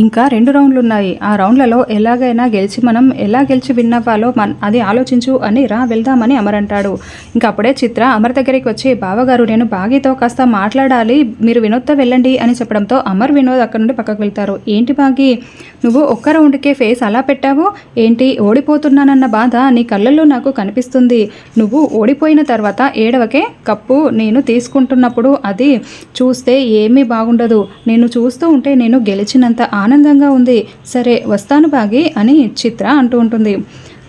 ఇంకా 2 రౌండ్లు ఉన్నాయి. ఆ రౌండ్లలో ఎలాగైనా గెలిచి మనం ఎలా గెలిచి విన్ అవ్వాలో అది ఆలోచించు అని రా వెళ్దామని అమర్ అంటాడు. ఇంకా అప్పుడే చిత్ర అమర్ దగ్గరికి వచ్చి బావగారు నేను బాగీతో కాస్త మాట్లాడాలి, మీరు వినోద్తో వెళ్ళండి అని చెప్పడంతో అమర్ వినోద్ అక్కడ నుండి పక్కకు వెళ్తారు. ఏంటి బాగి నువ్వు ఒక్క రౌండ్కే ఫేస్ అలా పెట్టావు ఏంటి? ఓడిపోతున్నానన్న బాధ నీ కళ్ళల్లో నాకు కనిపిస్తుంది. నువ్వు ఓడిపోయిన తర్వాత ఏడవకే, కప్పు నేను తీసుకుంటున్నప్పుడు అది చూస్తే ఏమీ బాగుండదు. నేను చూస్తూ ఉంటే నేను గెలిచినంత ఆనందంగా ఉంది. సరే వస్తాను బాగి అని చిత్ర అంటూ ఉంటుంది.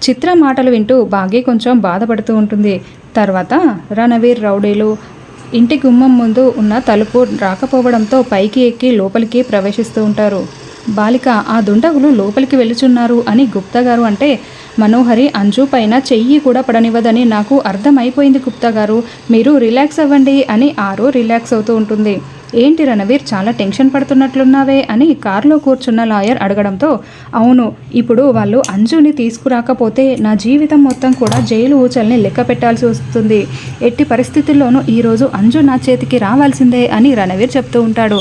చిత్ర మాటలు వింటూ బాగి కొంచెం బాధపడుతూ ఉంటుంది. తర్వాత రణవీర్ రౌడీలు ఇంటి గుమ్మం ముందు ఉన్న తలుపు రాకపోవడంతో పైకి ఎక్కి లోపలికి ప్రవేశిస్తూ ఉంటారు. బాలిక ఆ దుండగులు లోపలికి వెళుచున్నారు అని గుప్తా గారు అంటే మనోహరి అంజు పైన చెయ్యి కూడా పడనివ్వదని నాకు అర్థమైపోయింది గుప్తా గారు, మీరు రిలాక్స్ అవ్వండి అని ఆరు రిలాక్స్ అవుతూ ఉంటుంది. ఏంటి రణవీర్ చాలా టెన్షన్ పడుతున్నట్లున్నావే అని కారులో కూర్చున్న లాయర్ అడగడంతో అవును, ఇప్పుడు వాళ్ళు అంజుని తీసుకురాకపోతే నా జీవితం మొత్తం కూడా జైలు ఊచల్ని లెక్క పెట్టాల్సి వస్తుంది. ఎట్టి పరిస్థితుల్లోనూ ఈరోజు అంజు నా చేతికి రావాల్సిందే అని రణవీర్ చెప్తూ ఉంటాడు.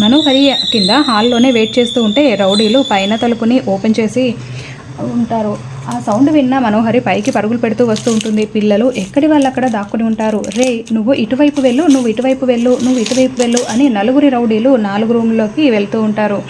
మనోహరి కింద హాల్లోనే వెయిట్ చేస్తూ ఉంటే రౌడీలు పైన తలుపుని ఓపెన్ చేసి ఉంటారు. ఆ సౌండ్ విన్న మనోహరి పైకి పరుగులు పెడుతూ వస్తూ ఉంటుంది. పిల్లలు ఎక్కడి వాళ్ళు అక్కడ దాక్కుని ఉంటారు. రే నువ్వు ఇటువైపు వెళ్ళు, నువ్వు ఇటువైపు వెళ్ళు, నువ్వు ఇటువైపు వెళ్ళు అని నలుగురి రౌడీలు 4 రూమ్లోకి వెళ్తూ ఉంటారు.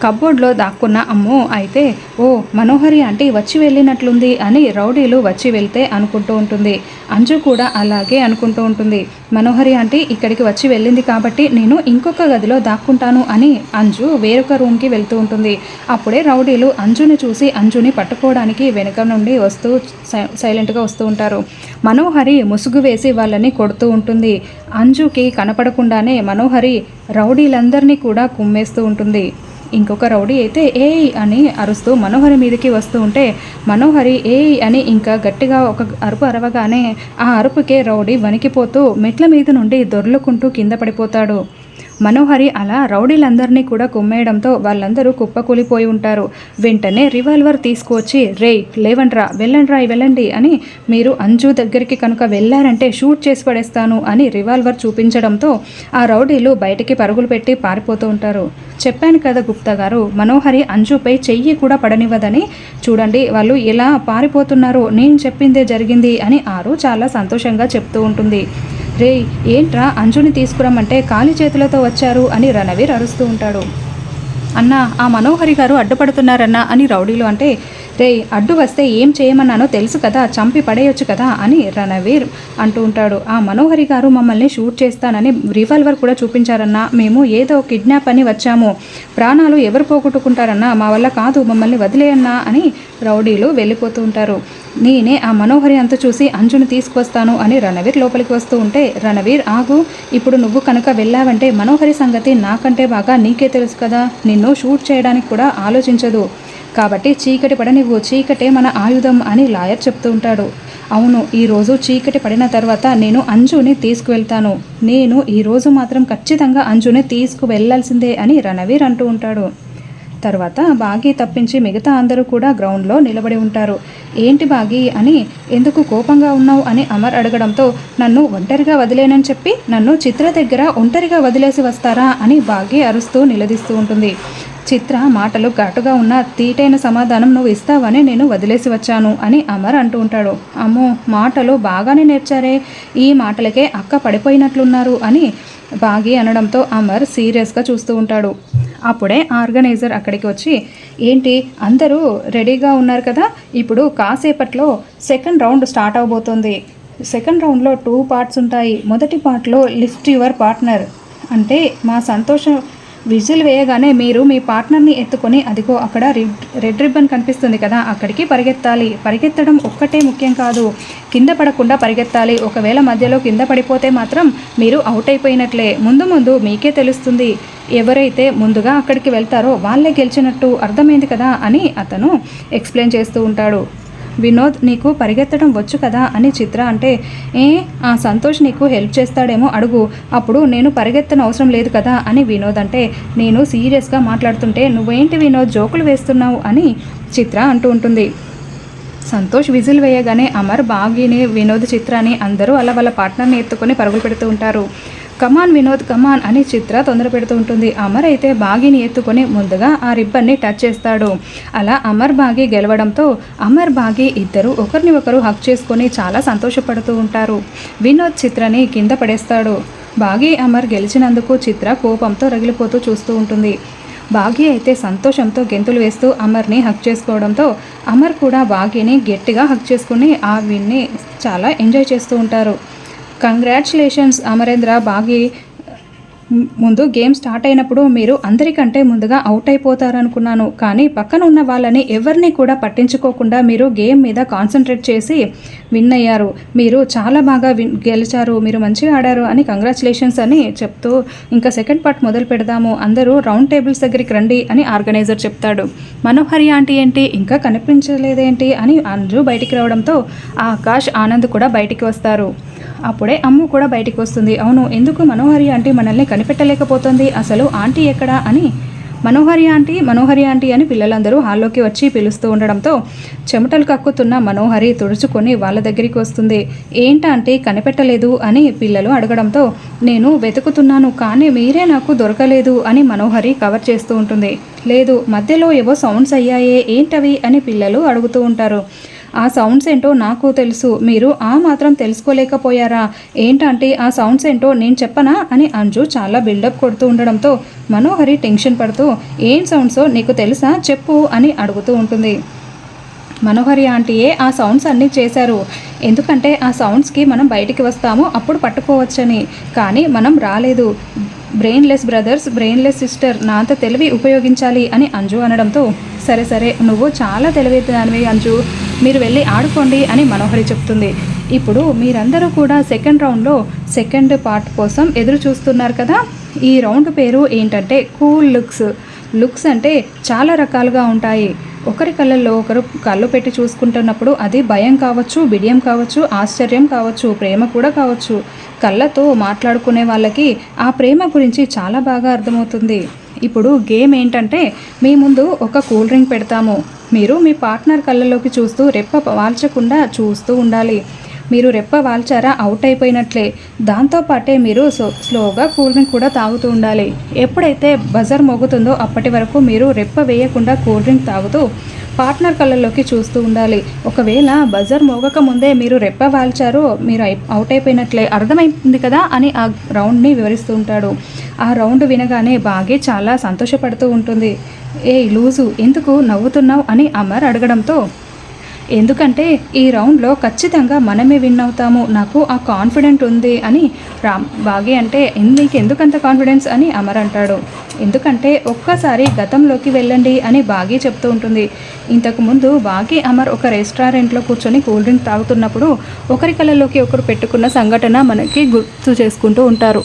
కబ్బోర్డ్లో దాక్కున్న అమ్మో అయితే ఓ మనోహరి ఆంటీ వచ్చి వెళ్ళినట్లుంది అని రౌడీలు వచ్చి వెళ్తే అనుకుంటూ ఉంటుంది. అంజు కూడా అలాగే అనుకుంటూ ఉంటుంది. మనోహరి ఆంటీ ఇక్కడికి వచ్చి వెళ్ళింది కాబట్టి నేను ఇంకొక గదిలో దాక్కుంటాను అని అంజు వేరొక రూమ్కి వెళ్తూ ఉంటుంది. అప్పుడే రౌడీలు అంజుని చూసి అంజుని పట్టుకోవడానికి వెనుక నుండి వస్తూ సైలెంట్గా వస్తూ ఉంటారు. మనోహరి ముసుగు వేసి వాళ్ళని కొడుతూ ఉంటుంది. అంజుకి కనపడకుండానే మనోహరి రౌడీలందరినీ కూడా కుమ్మేస్తూ ఉంటుంది. ఇంకొక రౌడీ అయితే ఏయ్ అని అరుస్తూ మనోహరి మీదకి వస్తూ ఉంటే మనోహరి ఏయ్ అని ఇంకా గట్టిగా ఒక అరుపు అరవగానే ఆ అరుపుకే రౌడీ వణికిపోతూ మెట్ల మీద నుండి దొర్లుకుంటూ కింద పడిపోతాడు. మనోహరి అలా రౌడీలందరినీ కూడా కుమ్మేయడంతో వాళ్ళందరూ కుప్పకూలిపోయి ఉంటారు. వెంటనే రివాల్వర్ తీసుకువచ్చి రేయ్ లేవండ్రా, వెళ్ళండి అని, మీరు అంజు దగ్గరికి కనుక వెళ్ళారంటే షూట్ చేసి పడేస్తాను అని రివాల్వర్ చూపించడంతో ఆ రౌడీలు బయటికి పరుగులు పెట్టి పారిపోతూ ఉంటారు. చెప్పాను కదా గుప్తా గారు, మనోహరి అంజుపై చెయ్యి కూడా పడనివ్వదని, చూడండి వాళ్ళు ఎలా పారిపోతున్నారో, నేను చెప్పిందే జరిగింది అని ఆరు చాలా సంతోషంగా చెప్తూ ఉంటుంది. రే ఏంట్రా అంజుని తీసుకురమ్మంటే ఖాళీ చేతులతో వచ్చారు అని రణవీర్ అరుస్తూ ఉంటాడు. అన్న ఆ మనోహరి గారు అడ్డుపడుతున్నారన్నా అని రౌడీలు అంటే రే అడ్డు వస్తే ఏం చేయమన్నానో తెలుసు కదా, చంపి పడేయొచ్చు కదా అని రణవీర్ అంటూ ఉంటాడు. ఆ మనోహరి గారు మమ్మల్ని షూట్ చేస్తానని రివాల్వర్ కూడా చూపించారన్నా, మేము ఏదో కిడ్నాప్ అని వచ్చాము, ప్రాణాలు ఎవరు పోగొట్టుకుంటారన్నా, మా వల్ల కాదు, మమ్మల్ని వదిలేయన్నా అని రౌడీలు వెళ్ళిపోతూ ఉంటారు. నేనే ఆ మనోహరి అంత చూసి అంజుని తీసుకువస్తాను అని రణవీర్ లోపలికి వస్తూ ఉంటే రణవీర్ ఆగు, ఇప్పుడు నువ్వు కనుక వెళ్ళావంటే మనోహరి సంగతి నాకంటే బాగా నీకే తెలుసు కదా, నిన్ను షూట్ చేయడానికి కూడా ఆలోచించదు, కాబట్టి చీకటి పడనివ్వు, చీకటే మన ఆయుధం అని లాయర్ చెప్తూ ఉంటాడు. అవును, ఈరోజు చీకటి పడిన తర్వాత నేను అంజుని తీసుకువెళ్తాను, నేను ఈరోజు మాత్రం ఖచ్చితంగా అంజుని తీసుకువెళ్లాల్సిందే అని రణవీర్ అంటూ ఉంటాడు. తర్వాత బాగి తప్పించి మిగతా అందరూ కూడా గ్రౌండ్లో నిలబడి ఉంటారు. ఏంటి బాగి అని, ఎందుకు కోపంగా ఉన్నావు అని అమర్ అడగడంతో నన్ను ఒంటరిగా వదిలేనని చెప్పి నన్ను చిత్ర దగ్గర ఒంటరిగా వదిలేసి వస్తారా అని బాగి అరుస్తూ నిలదీస్తూ ఉంటుంది. చిత్ర మాటలు ఘాటుగా ఉన్న తీటైన సమాధానం నువ్వు ఇస్తావని నేను వదిలేసి వచ్చాను అని అమర్ అంటూ ఉంటాడు. అమ్మో మాటలు బాగానే నేర్చారే, ఈ మాటలకే అక్క పడిపోయినట్లున్నారు అని బాగి అనడంతో అమర్ సీరియస్గా చూస్తూ ఉంటాడు. అప్పుడే ఆర్గనైజర్ అక్కడికి వచ్చి ఏంటి అందరూ రెడీగా ఉన్నారు కదా, ఇప్పుడు కాసేపట్లో సెకండ్ రౌండ్ స్టార్ట్ అవబోతుంది. సెకండ్ రౌండ్లో 2 పార్ట్స్ ఉంటాయి. మొదటి పార్ట్లో లిఫ్ట్ యువర్ పార్ట్నర్ అంటే మా సంతోషం విజిల్ వేయగానే మీరు మీ పార్ట్నర్ని ఎత్తుకొని అదిగో అక్కడ రెడ్ రిబ్బన్ కనిపిస్తుంది కదా అక్కడికి పరిగెత్తాలి. పరిగెత్తడం ఒక్కటే ముఖ్యం కాదు, కింద పడకుండా పరిగెత్తాలి. ఒకవేళ మధ్యలో కింద పడిపోతే మాత్రం మీరు అవుట్ అయిపోయినట్లే. ముందు మీకే తెలుస్తుంది, ఎవరైతే ముందుగా అక్కడికి వెళ్తారో వాళ్ళే గెలిచినట్టు, అర్థమైంది కదా అని అతను ఎక్స్ప్లెయిన్ చేస్తూ ఉంటాడు. వినోద్ నీకు పరిగెత్తడం వచ్చు కదా అని చిత్ర అంటే ఆ సంతోష్ నీకు హెల్ప్ చేస్తాడేమో అడుగు, అప్పుడు నేను పరిగెత్తన అవసరం లేదు కదా అని వినోద్ అంటే నేను సీరియస్గా మాట్లాడుతుంటే నువ్వేంటి వినోద్ జోకులు వేస్తున్నావు అని చిత్ర అంటూ ఉంటుంది. సంతోష్ విజిల్ వేయగానే అమర్ బాగిని వినోద్ చిత్రాన్ని అందరూ అలా వాళ్ళ పార్ట్నర్ని ఎత్తుకొని పరుగులు పెడుతూ ఉంటారు. కమాన్ వినోద్ కమాన్ అని చిత్ర తొందర పెడుతూ ఉంటుంది. అమర్ అయితే బాగీని ఎత్తుకొని ముందుగా ఆ రిబ్బన్ని టచ్ చేస్తాడు. అలా అమర్ బాగి గెలవడంతో అమర్ బాగి ఇద్దరు ఒకరిని ఒకరు హక్ చేసుకొని చాలా సంతోషపడుతూ ఉంటారు. వినోద్ చిత్రని కింద పడేస్తాడు. బాగి అమర్ గెలిచినందుకు చిత్ర కోపంతో రగిలిపోతూ చూస్తూ ఉంటుంది. బాగి అయితే సంతోషంతో గెంతులు వేస్తూ అమర్ని హక్ చేసుకోవడంతో అమర్ కూడా బాగిని గట్టిగా హక్ చేసుకుని ఆ విన్ని చాలా ఎంజాయ్ చేస్తూ ఉంటారు. కంగ్రాచులేషన్స్ అమరేంద్ర. బాగి ముందు గేమ్ స్టార్ట్ అయినప్పుడు మీరు అందరికంటే ముందుగా అవుట్ అయిపోతారనుకున్నాను, కానీ పక్కన ఉన్న వాళ్ళని ఎవరిని కూడా పట్టించుకోకుండా మీరు గేమ్ మీద కాన్సన్ట్రేట్ చేసి విన్ అయ్యారు. మీరు చాలా బాగా గెలిచారు, మీరు మంచిగా ఆడారు అని కంగ్రాచులేషన్స్ అని చెప్తూ ఇంకా సెకండ్ పార్ట్ మొదలు పెడదాము, అందరూ రౌండ్ టేబుల్స్ దగ్గరికి రండి అని ఆర్గనైజర్ చెప్తాడు. మనోహరి ఆంటీ ఏంటి ఇంకా కనిపించలేదేంటి అని అంజు బయటికి రావడంతో ఆకాష్ ఆనంద్ కూడా బయటికి వస్తారు. అప్పుడే అమ్ము కూడా బయటికి వస్తుంది. అవును, ఎందుకు మనోహరి ఆంటీ మనల్ని కనిపెట్టలేకపోతుంది, అసలు ఆంటీ ఎక్కడా అని మనోహరి ఆంటీ అని పిల్లలందరూ హాల్లోకి వచ్చి పిలుస్తూ ఉండడంతో చెమటలు కక్కుతున్న మనోహరి తుడుచుకొని వాళ్ళ దగ్గరికి వస్తుంది. ఏంటంటే కనిపెట్టలేదు అని పిల్లలు అడగడంతో నేను వెతుకుతున్నాను కానీ మీరే నాకు దొరకలేదు అని మనోహరి కవర్ చేస్తూ ఉంటుంది. లేదు, మధ్యలో ఏవో సౌండ్స్ అయ్యాయే, ఏంటవి అని పిల్లలు అడుగుతూ ఉంటారు. ఆ సౌండ్స్ ఏంటో నాకు తెలుసు, మీరు ఆ మాత్రం తెలుసుకోలేకపోయారా, ఏంటంటే ఆ సౌండ్స్ ఏంటో నేను చెప్పనా అని అంజు చాలా బిల్డప్ కొడుతూ ఉండడంతో మనోహరి టెన్షన్ పడుతూ ఏం సౌండ్సో నీకు తెలుసా చెప్పు అని అడుగుతూ ఉంటుంది. మనోహరి ఆంటీయే ఆ సౌండ్స్ అన్నీ చేశారు, ఎందుకంటే ఆ సౌండ్స్కి మనం బయటికి వస్తాము అప్పుడు పట్టుకోవచ్చని, కానీ మనం రాలేదు. బ్రెయిన్లెస్ బ్రదర్స్, బ్రెయిన్లెస్ సిస్టర్, నా అంత తెలివి ఉపయోగించాలి అని అంజు అనడంతో సరే నువ్వు చాలా తెలివిదానివి అంజు, మీరు వెళ్ళి ఆడుకోండి అని మనోహరి చెప్తుంది. ఇప్పుడు మీరందరూ కూడా సెకండ్ రౌండ్లో సెకండ్ పార్ట్ కోసం ఎదురు చూస్తున్నారు కదా. ఈ రౌండ్ పేరు ఏంటంటే కూల్ లుక్స్ అంటే చాలా రకాలుగా ఉంటాయి. ఒకరి కళ్ళల్లో ఒకరు కళ్ళు పెట్టి చూసుకుంటున్నప్పుడు అది భయం కావచ్చు, బిడియం కావచ్చు, ఆశ్చర్యం కావచ్చు, ప్రేమ కూడా కావచ్చు. కళ్ళతో మాట్లాడుకునే వాళ్ళకి ఆ ప్రేమ గురించి చాలా బాగా అర్థమవుతుంది. ఇప్పుడు గేమ్ ఏంటంటే మీ ముందు ఒక కూల్ డ్రింక్ పెడతాము, మీరు మీ పార్ట్నర్ కళ్ళలోకి చూస్తూ రెప్ప వాల్చకుండా చూస్తూ ఉండాలి. మీరు రెప్ప వాల్చారా అవుట్ అయిపోయినట్లే. దాంతోపాటే మీరు స్లోగా కూల్ డ్రింక్ కూడా తాగుతూ ఉండాలి. ఎప్పుడైతే బజర్ మోగుతుందో అప్పటి వరకు మీరు రెప్ప వేయకుండా కూల్ డ్రింక్ తాగుతూ పార్ట్నర్ కళ్ళల్లోకి చూస్తూ ఉండాలి. ఒకవేళ బజర్ మోగక ముందే మీరు రెప్ప వాల్చారో మీరు అవుట్ అయిపోయినట్లే, అర్థమైంది కదా అని ఆ రౌండ్ని వివరిస్తూ ఉంటాడు. ఆ రౌండ్ వినగానే బాగా చాలా సంతోషపడుతూ ఉంటుంది. ఏ లూజు, ఎందుకు నవ్వుతున్నావు అని అమర్ అడగడంతో ఎందుకంటే ఈ రౌండ్లో ఖచ్చితంగా మనమే విన్ అవుతాము, నాకు ఆ కాన్ఫిడెంట్ ఉంది అని బాగి అంటే నీకు ఎందుకంత కాన్ఫిడెన్స్ అని అమర్ అంటాడు. ఎందుకంటే ఒక్కసారి గతంలోకి వెళ్ళండి అని బాగి చెప్తూ ఉంటుంది. ఇంతకుముందు బాగి అమర్ ఒక రెస్టారెంట్లో కూర్చొని కూల్ డ్రింక్ తాగుతున్నప్పుడు ఒకరి కళ్ళలోకి ఒకరు పెట్టుకున్న సంఘటన మనకి గుర్తు చేసుకుంటూ ఉంటారు.